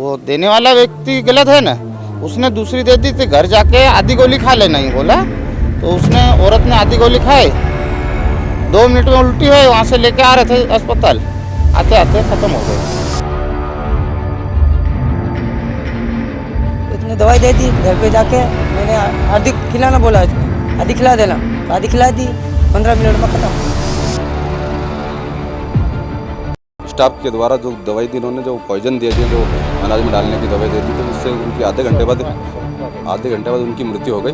वो देने वाला व्यक्ति गलत है ना, उसने दूसरी दे दी थी, घर जाके आधी गोली खा लेना ही बोला, तो उसने औरत ने आधी गोली खाई, 2 मिनट में उल्टी हुई, वहाँ से लेके आ रहे थे अस्पताल, आते आते ख़त्म हो गए। उसने दवाई दे दी, घर पे जाके मैंने आधी खिलाना बोला, उसको आधी खिला देना, आधी खिला दी, 15 मिनट में ख़त्म। स्टाफ के द्वारा जो दवाई दी, इन्होंने जो पॉइजन दिया थी, जो अनाज में डालने की दवाई दे दी, तो उससे उनकी आधे घंटे बाद उनकी मृत्यु हो गई।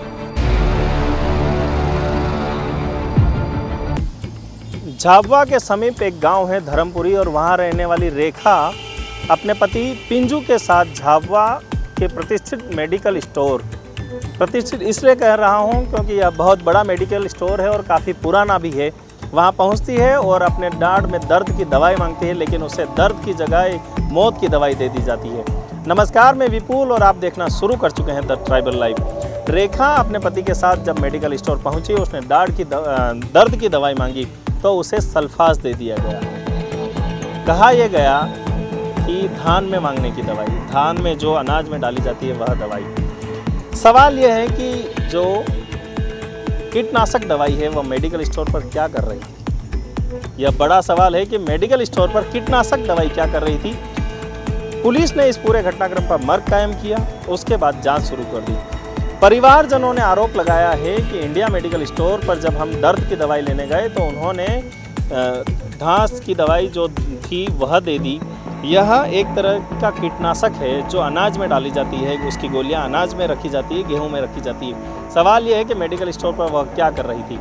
झाबुआ के समीप एक गांव है धर्मपुरी, और वहां रहने वाली रेखा अपने पति पिंजू के साथ झाबुआ के प्रतिष्ठित मेडिकल स्टोर, प्रतिष्ठित इसलिए कह रहा हूं क्योंकि यह बहुत बड़ा मेडिकल स्टोर है और काफ़ी पुराना भी है, वहां पहुंचती है और अपने डांड में दर्द की दवाई मांगती है, लेकिन उसे दर्द की जगह मौत की दवाई दे दी जाती है। नमस्कार, मैं विपुल और आप देखना शुरू कर चुके हैं द ट्राइबल लाइव। रेखा अपने पति के साथ जब मेडिकल स्टोर पहुंची, उसने दर्द की दवाई मांगी तो उसे सल्फास दे दिया गया। कहा यह गया कि धान में मांगने की दवाई, धान में जो अनाज में डाली जाती है वह दवाई। सवाल यह है कि जो कीटनाशक दवाई है वह मेडिकल स्टोर पर क्या कर रही थी। यह बड़ा सवाल है कि मेडिकल स्टोर पर कीटनाशक दवाई क्या कर रही थी। पुलिस ने इस पूरे घटनाक्रम पर मर्ग कायम किया, उसके बाद जांच शुरू कर दी। परिवारजनों ने आरोप लगाया है कि इंडिया मेडिकल स्टोर पर जब हम दर्द की दवाई लेने गए तो उन्होंने घास की दवाई जो थी वह दे दी। यह एक तरह का कीटनाशक है जो अनाज में डाली जाती है, उसकी गोलियां अनाज में रखी जाती है, गेहूं में रखी जाती है। सवाल यह है कि मेडिकल स्टोर पर वह क्या कर रही थी।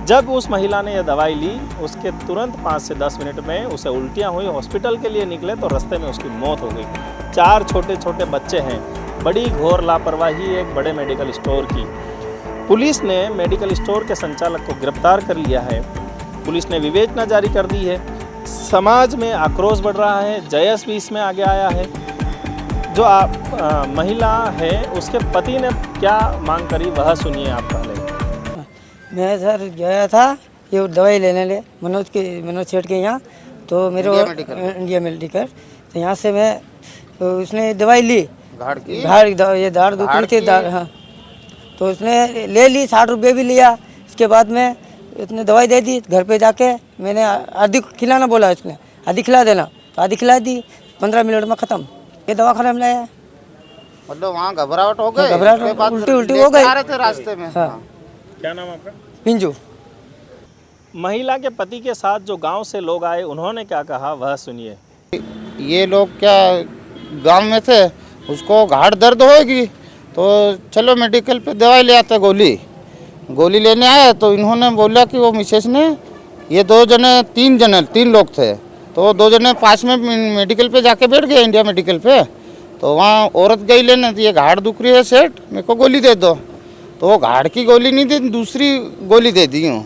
जब उस महिला ने यह दवाई ली, उसके तुरंत 5 से 10 मिनट में उसे उल्टियां हुई, हॉस्पिटल के लिए निकले तो रास्ते में उसकी मौत हो गई। 4 छोटे छोटे बच्चे हैं। बड़ी घोर लापरवाही एक बड़े मेडिकल स्टोर की। पुलिस ने मेडिकल स्टोर के संचालक को गिरफ्तार कर लिया है। पुलिस ने विवेचना जारी कर दी है। समाज में आक्रोश बढ़ रहा है। जयस भी इसमें आगे आया है। जो महिला है उसके पति ने क्या मांग करी वह सुनिए आप पहले। मैं सर गया था ये दवाई लेने ले मनोज सेठ के यहाँ, तो मेरे इंडिया मेडिकल, तो यहाँ से मैं तो उसने दवाई ली, ये दाढ़ दुख रही थी, हाँ, तो उसने ले ली, 60 रुपये भी लिया। उसके बाद में उसने दवाई दे दी, घर पे जाके मैंने आधी खिलाना बोला, उसने आधी खिला देना, तो आधी खिला दी, 15 मिनट में ख़त्म। ये दवा खाने में लाया, मतलब वहाँ घबराहट हो गई, घबराहट उल्टी हो गई रास्ते में। हाँ। क्या नाम आपका? पिंजू। महिला के पति के साथ जो गांव से लोग आए उन्होंने क्या कहा वह सुनिए। ये लोग क्या गांव में थे, उसको घाट दर्द होगी तो चलो मेडिकल पे दवाई ले आते, गोली लेने आए, तो इन्होंने बोला कि वो मिसेस ने, ये 3 लोग थे, तो 2 जने पास में मेडिकल पे जाके बैठ गए, इंडिया मेडिकल पे। तो वहाँ औरत गई लेने, ये घाट दुख रही है सेठ, मेरे को गोली दे दो, तो वो घाट की गोली नहीं दी, दूसरी गोली दे दी हूँ।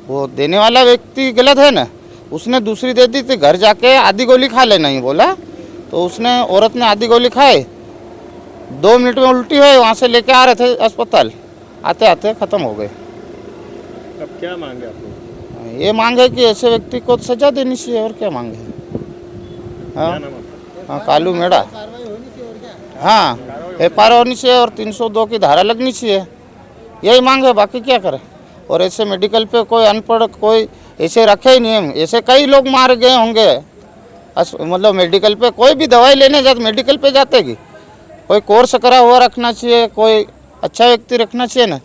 वो देने वाला व्यक्ति गलत है ना, उसने दूसरी दे दी थी, घर जाके आधी गोली खा लेना ही बोला, तो उसने औरत ने आधी गोली खाई, 2 मिनट में उल्टी हुई, वहाँ से लेके आ रहे थे अस्पताल, आते आते ख़त्म हो गए। अब क्या मांगे आप? ये मांग है कि ऐसे व्यक्ति को सजा देनी चाहिए, और क्या मांगे। हाँ, कालू मेड़ा, हाँ, FR होनी चाहिए और 302 की धारा लगनी चाहिए, यही मांग है, बाकी क्या करें। और ऐसे मेडिकल पे कोई अनपढ़ कोई ऐसे रखे ही नहीं, ऐसे कई लोग मार गए होंगे। मतलब मेडिकल पे कोई भी दवाई लेने जाते मेडिकल पे जाते कि कोई कोर्स करा हुआ रखना चाहिए, कोई अच्छा व्यक्ति रखना चाहिए ना।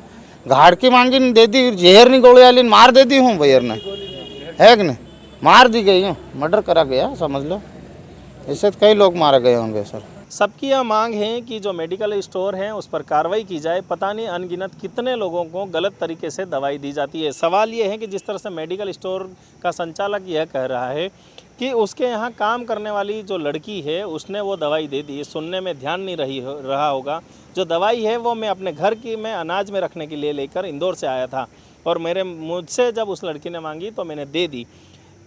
घाड़ की मांगी दे दी, जहर नहीं गोली वाली मार दे दी हूँ भैया ने, है कि नहीं, मार दी गई हूँ, मर्डर करा गया समझ लो। ऐसे कई लोग मारे गए होंगे सर। सबकी यह मांग है कि जो मेडिकल स्टोर हैं उस पर कार्रवाई की जाए। पता नहीं अनगिनत कितने लोगों को गलत तरीके से दवाई दी जाती है। सवाल ये है कि जिस तरह से मेडिकल स्टोर का संचालक यह कह रहा है कि उसके यहाँ काम करने वाली जो लड़की है उसने वो दवाई दे दी, सुनने में ध्यान नहीं रहा होगा। जो दवाई है वो मैं अपने घर की में अनाज में रखने के लिए लेकर इंदौर से आया था, और मुझसे जब उस लड़की ने मांगी तो मैंने दे दी।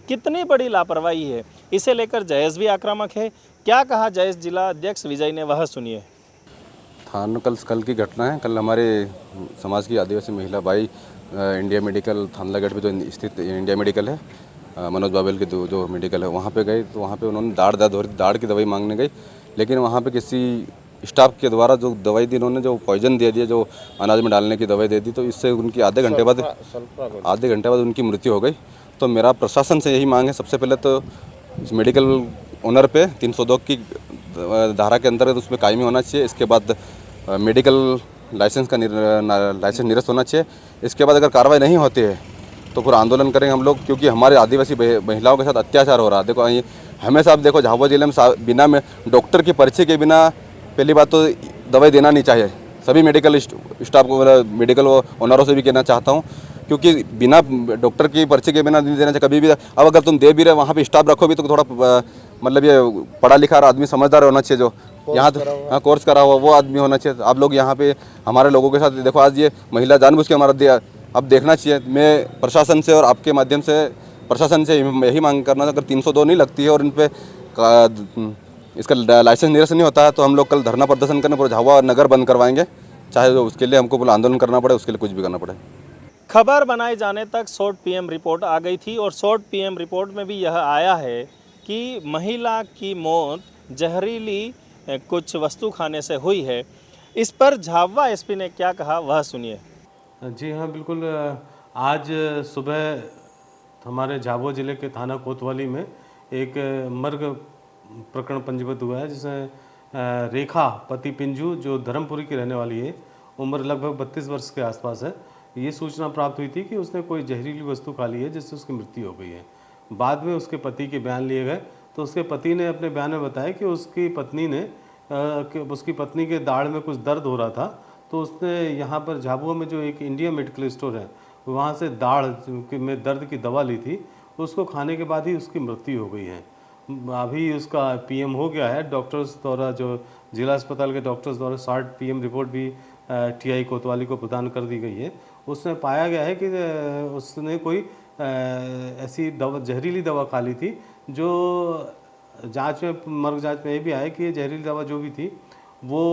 कितनी बड़ी लापरवाही है। इसे लेकर जयेश भी आक्रामक है। क्या कहा जयेश जिला अध्यक्ष विजय ने वह सुनिए। कल की घटना है। कल हमारे समाज की आदिवासी महिला भाई इंडिया मेडिकल थानलागढ़ पे जो स्थित इंडिया मेडिकल है, मनोज बाबेल की जो मेडिकल है, वहाँ पे गए, तो वहाँ पे उन्होंने दाढ़ की दवाई मांगने गई, लेकिन वहाँ पे किसी स्टाफ के द्वारा जो दवाई दी इन्होंने, जो पॉइजन दे दिया, जो अनाज में डालने की दवाई दे दी, तो इससे उनकी आधे घंटे बाद उनकी मृत्यु हो गई। तो मेरा प्रशासन से यही मांग है, सबसे पहले तो इस मेडिकल ओनर पे 302 की धारा के अंतर्गत उसमें कायमी होना चाहिए। इसके बाद मेडिकल लाइसेंस लाइसेंस निरस्त होना चाहिए। इसके बाद अगर कार्रवाई नहीं होती है तो फिर आंदोलन करेंगे हम लोग, क्योंकि हमारे आदिवासी महिलाओं के साथ अत्याचार हो रहा है। देखो हमेशा आप देखो झाबुआ जिले में बिना में डॉक्टर की पर्ची के बिना पहली बात तो दवाई देना नहीं चाहिए। सभी मेडिकल स्टाफ को, मेडिकल ओनरों से भी कहना चाहता हूँ, क्योंकि बिना डॉक्टर की पर्ची के बिना नहीं देना चाहिए कभी भी। अब अगर तुम दे भी रहे वहाँ पे स्टाफ रखो भी तो थोड़ा मतलब ये पढ़ा लिखा आदमी समझदार होना चाहिए, जो यहाँ हाँ कोर्स करा हुआ वो आदमी होना चाहिए। आप लोग यहाँ पे हमारे लोगों के साथ देखो, आज ये महिला जानबूझ के हमारा दिया, अब देखना चाहिए। मैं प्रशासन से और आपके माध्यम से प्रशासन से यही मांग करना, अगर 302 नहीं लगती है और इन पर इसका लाइसेंस निरस्त नहीं होता है तो हम लोग कल धरना प्रदर्शन करने पर झाबुआ नगर बंद करवाएंगे, चाहे उसके लिए हमको आंदोलन करना पड़े, उसके लिए कुछ भी करना पड़े। खबर बनाए जाने तक शॉर्ट पीएम रिपोर्ट आ गई थी और शॉर्ट पीएम रिपोर्ट में भी यह आया है कि महिला की मौत जहरीली कुछ वस्तु खाने से हुई है। इस पर झाबुआ एसपी ने क्या कहा वह सुनिए। जी हाँ, बिल्कुल। आज सुबह हमारे झाबुआ ज़िले के थाना कोतवाली में एक मर्ग प्रकरण पंजीबद्ध हुआ है, जिसमें रेखा पति पिंजू, जो धर्मपुरी की रहने वाली है, उम्र लगभग 32 वर्ष के आसपास है, ये सूचना प्राप्त हुई थि कि उसने कोई जहरीली वस्तु खा ली है जिससे उसकी मृत्यु हो गई है। बाद में उसके पति के बयान लिए गए तो उसके पति ने अपने बयान में बताया कि उसकी पत्नी के दाढ़ में कुछ दर्द हो रहा था, तो उसने यहाँ पर झाबुआ में जो एक इंडिया मेडिकल स्टोर है वहाँ से दाढ़ में दर्द की दवा ली थी। उसको खाने के बाद ही उसकी मृत्यु हो गई है। अभी उसका पीएम हो गया है। डॉक्टर्स द्वारा, जो जिला अस्पताल के डॉक्टर्स द्वारा शॉर्ट पीएम रिपोर्ट भी टीआई कोतवाली को प्रदान कर दी गई है। उसमें पाया गया है कि उसने कोई ऐसी दवा, जहरीली दवा खा ली थी, जो जांच में, मर्ग जांच में ये भी आया कि ये जहरीली दवा जो भी थी वो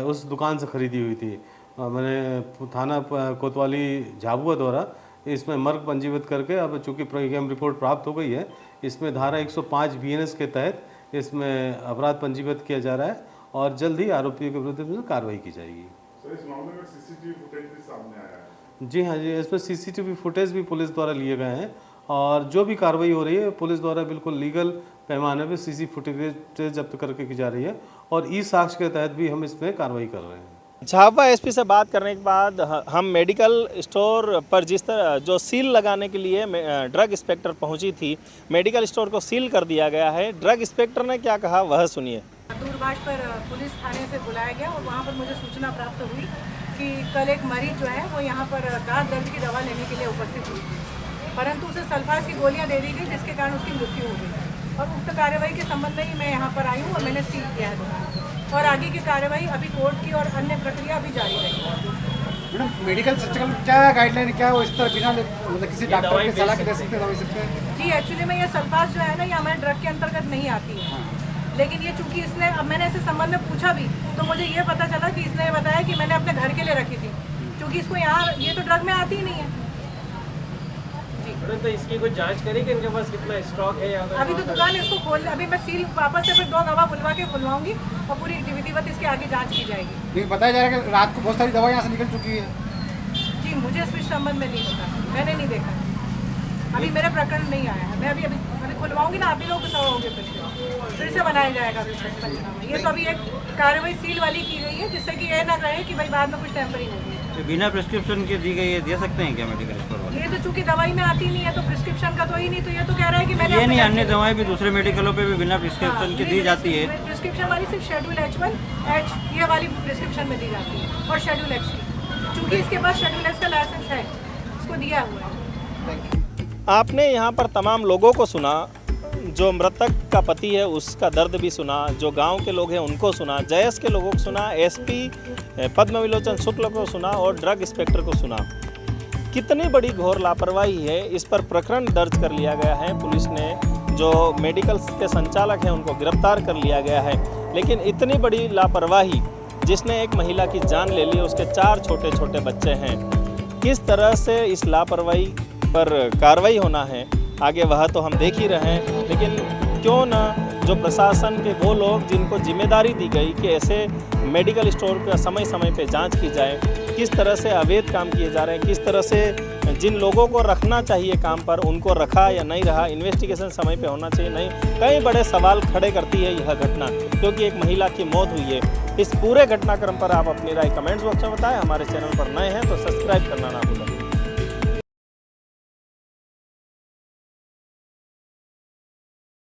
उस दुकान से खरीदी हुई थी। मैंने थाना कोतवाली झाबुआ द्वारा इसमें मर्ग पंजीबद्ध करके, अब चूँकि पीएम रिपोर्ट प्राप्त हो गई है, इसमें धारा 105 बीएनएस के तहत इसमें अपराध पंजीबद्ध किया जा रहा है और जल्द ही आरोपियों के विरुद्ध कार्रवाई की जाएगी। सर, इस मामले में सीसीटीवी फुटेज भी सामने आया है। जी हाँ जी, इसमें सीसीटीवी फुटेज भी पुलिस द्वारा लिए गए हैं और जो भी कार्रवाई हो रही है पुलिस द्वारा बिल्कुल लीगल पैमाने पर सीसी फुटेज जब्त करके की जा रही है और ई साक्ष्य के तहत भी हम इसमें कार्रवाई कर रहे हैं। झाबुआ एसपी से बात करने के बाद हम मेडिकल स्टोर पर जिस तरह जो सील लगाने के लिए ड्रग इंस्पेक्टर पहुंची थी, मेडिकल स्टोर को सील कर दिया गया है। ड्रग इंस्पेक्टर ने क्या कहा वह सुनिए। दूरभाष पर पुलिस थाने से बुलाया गया और वहाँ पर मुझे सूचना प्राप्त हुई कि कल एक मरीज जो है वो यहाँ पर दांत दर्द की दवा लेने के लिए उपस्थित हुई थी, परंतु उसे सल्फास की गोलियाँ दे दी गई जिसके कारण उसकी मृत्यु हो गई और उक्त कार्रवाई के संबंध में ही मैं यहाँ पर आई हूँ और मैंने सील किया है दुकान और आगे की कार्रवाई अभी कोर्ट की और अन्य प्रक्रिया अभी जारी रहेगी। मैडम, मेडिकल सर्टिफिकेट में क्या गाइडलाइन, क्या वो इस तरह बिना मतलब किसी डॉक्टर की सलाह के दे सकते हैं? जी, एक्चुअली में ये सल्फास जो है ना, ये हमारे ड्रग के अंतर्गत नहीं आती है, लेकिन ये चूंकि इसने, अब मैंने इससे संबंध में पूछा भी तो मुझे ये पता चला कि इसने बताया कि मैंने अपने घर के लिए रखी थी, क्योंकि इसको यहाँ ये तो ड्रग में आती ही नहीं है। तो इसकी कोई जांच करें कि इनके पास कितना स्टॉक है यहाँ पर? अभी तो दुकान इसको खोल, अभी मैं सील वापस से फिर 2 गवाह बुलवा के खुलवाऊंगी और पूरी विधिवत इसके आगे जांच की जाएगी। लेकिन बताया जा रहा है कि रात को बहुत सारी दवा यहाँ से निकल चुकी है। जी, मुझे इस संबंध में नहीं पता, मैंने नहीं देखा, अभी मेरा प्रकरण नहीं आया है। मैं अभी खुलवाऊंगी ना, आप ही लोग होंगे फिर से बनाया जाएगा पंचनामा। ये तो अभी एक कार्रवाई सील वाली की गई है जिससे कि ये ना कहे कि भाई बाद में कुछ टेम्परिंग होगी। बिना प्रिस्क्रिप्शन के दी गई है, दे सकते हैं क्या मेडिकल स्टोर वाले? ये तो चूंकि दवाई में आती नहीं है तो प्रिस्क्रिप्शन का तो ही नहीं, तो ये तो कह रहा है कि मैंने ये नहीं, अन्य दवाएं भी दूसरे मेडिकलों पे भी बिना प्रिस्क्रिप्शन के दी जाती है। प्रिस्क्रिप्शन वाली सिर्फ शेड्यूल H1, H ये वाली प्रिस्क्रिप्शन में दी जाती है और शेड्यूल X की, चूंकि इसके पास शेड्यूल X का लाइसेंस है, इसको दिया हुआ है। आपने यहाँ पर तमाम लोगों को सुना, जो मृतक का पति है उसका दर्द भी सुना, जो गांव के लोग हैं उनको सुना, जयस के लोगों को सुना, एसपी पद्मविलोचन शुक्ल को सुना और ड्रग इंस्पेक्टर को सुना। कितनी बड़ी घोर लापरवाही है, इस पर प्रकरण दर्ज कर लिया गया है। पुलिस ने जो मेडिकल के संचालक हैं उनको गिरफ्तार कर लिया गया है, लेकिन इतनी बड़ी लापरवाही जिसने एक महिला की जान ले ली, उसके 4 छोटे छोटे बच्चे हैं, किस तरह से इस लापरवाही पर कार्रवाई होना है आगे वह तो हम देख ही रहे हैं, लेकिन क्यों न जो प्रशासन के वो लोग जिनको जिम्मेदारी दी गई कि ऐसे मेडिकल स्टोर का समय समय पे जांच की जाए, किस तरह से अवैध काम किए जा रहे हैं, किस तरह से जिन लोगों को रखना चाहिए काम पर उनको रखा या नहीं रहा, इन्वेस्टिगेशन समय पे होना चाहिए नहीं, कई बड़े सवाल खड़े करती है यह घटना, क्योंकि एक महिला की मौत हुई है। इस पूरे घटनाक्रम पर आप अपनी राय कमेंट्स बॉक्स में बताएं। हमारे चैनल पर नए हैं तो सब्सक्राइब करना ना भूलें।